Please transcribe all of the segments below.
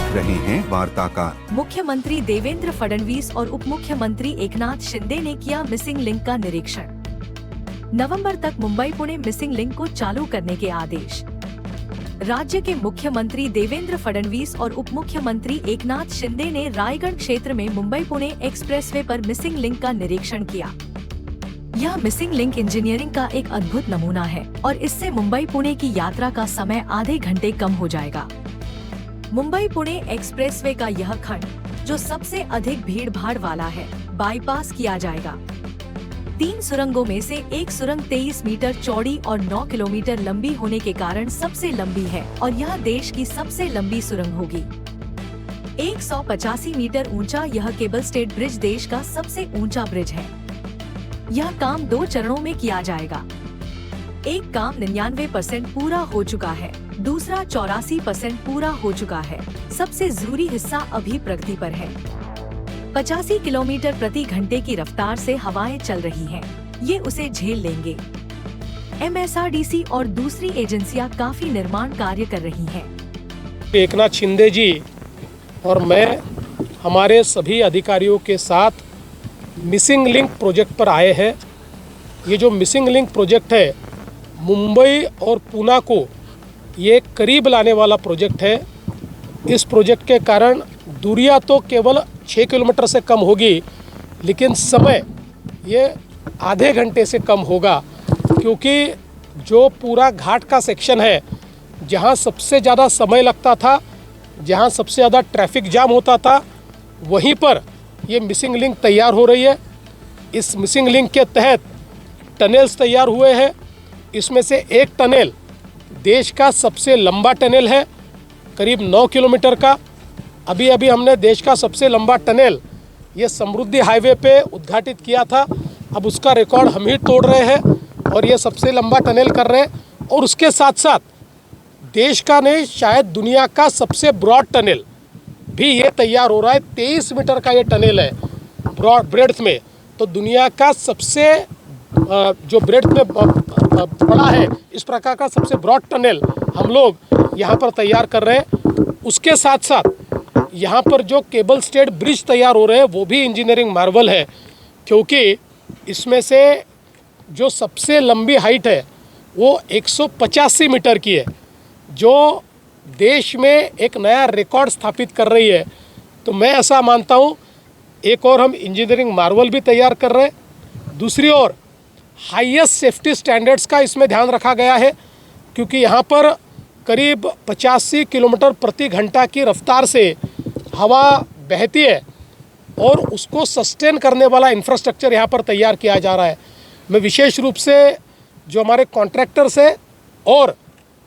देख रहे हैं वार्ताकार। मुख्यमंत्री देवेंद्र फडणवीस और उप मुख्यमंत्री एकनाथ शिंदे ने किया मिसिंग लिंक का निरीक्षण। नवंबर तक मुंबई पुणे मिसिंग लिंक को चालू करने के आदेश। राज्य के मुख्यमंत्री देवेंद्र फडणवीस और उप मुख्यमंत्री एकनाथ शिंदे ने रायगढ़ क्षेत्र में मुंबई पुणे एक्सप्रेसवे पर मिसिंग लिंक का निरीक्षण किया। यह मिसिंग लिंक इंजीनियरिंग का एक अद्भुत नमूना है और इससे मुंबई पुणे की यात्रा का समय आधे घंटे कम हो जाएगा। मुंबई पुणे एक्सप्रेसवे का यह खंड, जो सबसे अधिक भीड़ भाड़ वाला है, बाईपास किया जाएगा। 3 सुरंगों में से एक सुरंग 23 मीटर चौड़ी और 9 किलोमीटर लंबी होने के कारण सबसे लंबी है और यह देश की सबसे लंबी सुरंग होगी। 185 मीटर ऊंचा यह केबल स्टेड ब्रिज देश का सबसे ऊंचा ब्रिज है। यह काम 2 चरणों में किया जाएगा। एक काम 99% पूरा हो चुका है, दूसरा 84% पूरा हो चुका है। सबसे जरूरी हिस्सा अभी प्रगति पर है। 85 किलोमीटर प्रति घंटे की रफ्तार से हवाएं चल रही हैं। ये उसे झेल लेंगे। MSRDC और दूसरी एजेंसियां काफी निर्माण कार्य कर रही हैं। एकनाथ शिंदे जी और मैं हमारे सभी अधिकारियों के साथ मिसिंग लिंक प्रोजेक्ट पर आए हैं। ये जो मिसिंग लिंक प्रोजेक्ट है, मुंबई और पुणे को ये करीब लाने वाला प्रोजेक्ट है। इस प्रोजेक्ट के कारण दूरियां तो केवल 6 किलोमीटर से कम होगी, लेकिन समय ये आधे घंटे से कम होगा, क्योंकि जो पूरा घाट का सेक्शन है, जहां सबसे ज़्यादा समय लगता था, जहां सबसे ज़्यादा ट्रैफिक जाम होता था, वहीं पर ये मिसिंग लिंक तैयार हो रही है। इस मिसिंग लिंक के तहत टनल्स तैयार हुए हैं। इसमें से एक टनल देश का सबसे लंबा टनल है, करीब 9 किलोमीटर का। अभी हमने देश का सबसे लंबा टनल ये समृद्धि हाईवे पे उद्घाटित किया था। अब उसका रिकॉर्ड हम ही तोड़ रहे हैं और ये सबसे लंबा टनल कर रहे हैं। और उसके साथ साथ देश का नहीं, शायद दुनिया का सबसे ब्रॉड टनल भी ये तैयार हो रहा है। 23 मीटर का ये टनल है ब्रॉड ब्रेड्थ में। तो दुनिया का सबसे जो ब्रेड्थ में बड़ा है, इस प्रकार का सबसे ब्रॉड टनल हम लोग यहाँ पर तैयार कर रहे हैं। उसके साथ साथ यहाँ पर जो केबल स्टेड ब्रिज तैयार हो रहे हैं, वो भी इंजीनियरिंग मार्वल है, क्योंकि इसमें से जो सबसे लंबी हाइट है वो 185 मीटर की है, जो देश में एक नया रिकॉर्ड स्थापित कर रही है। तो मैं ऐसा मानता हूँ, एक और हम इंजीनियरिंग मार्वल भी तैयार कर रहे हैं। दूसरी ओर हाईएस्ट सेफ्टी स्टैंडर्ड्स का इसमें ध्यान रखा गया है, क्योंकि यहाँ पर करीब 85 किलोमीटर प्रति घंटा की रफ्तार से हवा बहती है और उसको सस्टेन करने वाला इंफ्रास्ट्रक्चर यहाँ पर तैयार किया जा रहा है। मैं विशेष रूप से जो हमारे कॉन्ट्रैक्टर्स हैं और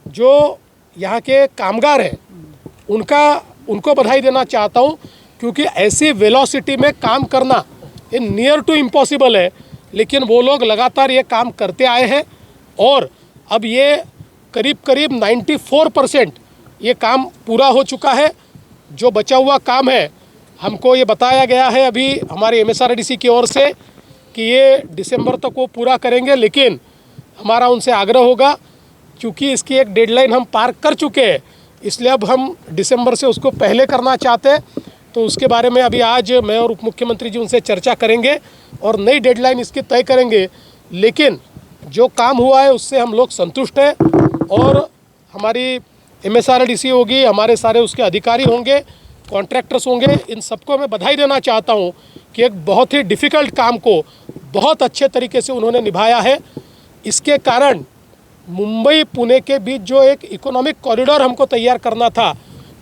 जो यहाँ के कामगार हैं, उनको बधाई देना चाहता हूँ, क्योंकि ऐसी वेलोसिटी में काम करना ये नियर टू इम्पॉसिबल है, लेकिन वो लोग लगातार ये काम करते आए हैं और अब ये करीब 94% ये काम पूरा हो चुका है। जो बचा हुआ काम है, हमको ये बताया गया है अभी हमारे MSRDC की ओर से कि ये दिसंबर तक वो पूरा करेंगे, लेकिन हमारा उनसे आग्रह होगा, क्योंकि इसकी एक डेडलाइन हम पार कर चुके हैं, इसलिए अब हम दिसंबर से उसको पहले करना चाहते हैं। तो उसके बारे में अभी आज मैं और उप मुख्यमंत्री जी उनसे चर्चा करेंगे और नई डेडलाइन इसकी तय करेंगे। लेकिन जो काम हुआ है उससे हम लोग संतुष्ट हैं और हमारी MSRDC होगी, हमारे सारे उसके अधिकारी होंगे, कॉन्ट्रैक्टर्स होंगे, इन सबको मैं बधाई देना चाहता हूँ कि एक बहुत ही डिफ़िकल्ट काम को बहुत अच्छे तरीके से उन्होंने निभाया है। इसके कारण मुंबई पुणे के बीच जो एक इकोनॉमिक कॉरिडोर हमको तैयार करना था,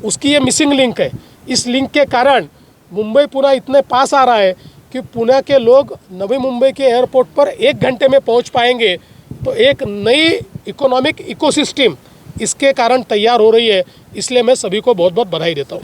उसकी ये मिसिंग लिंक है। इस लिंक के कारण मुंबई पुणे इतने पास आ रहा है कि पुणे के लोग नवी मुंबई के एयरपोर्ट पर 1 घंटे में पहुंच पाएंगे। तो एक नई इकोनॉमिक इकोसिस्टम इसके कारण तैयार हो रही है, इसलिए मैं सभी को बहुत बहुत बधाई देता हूँ।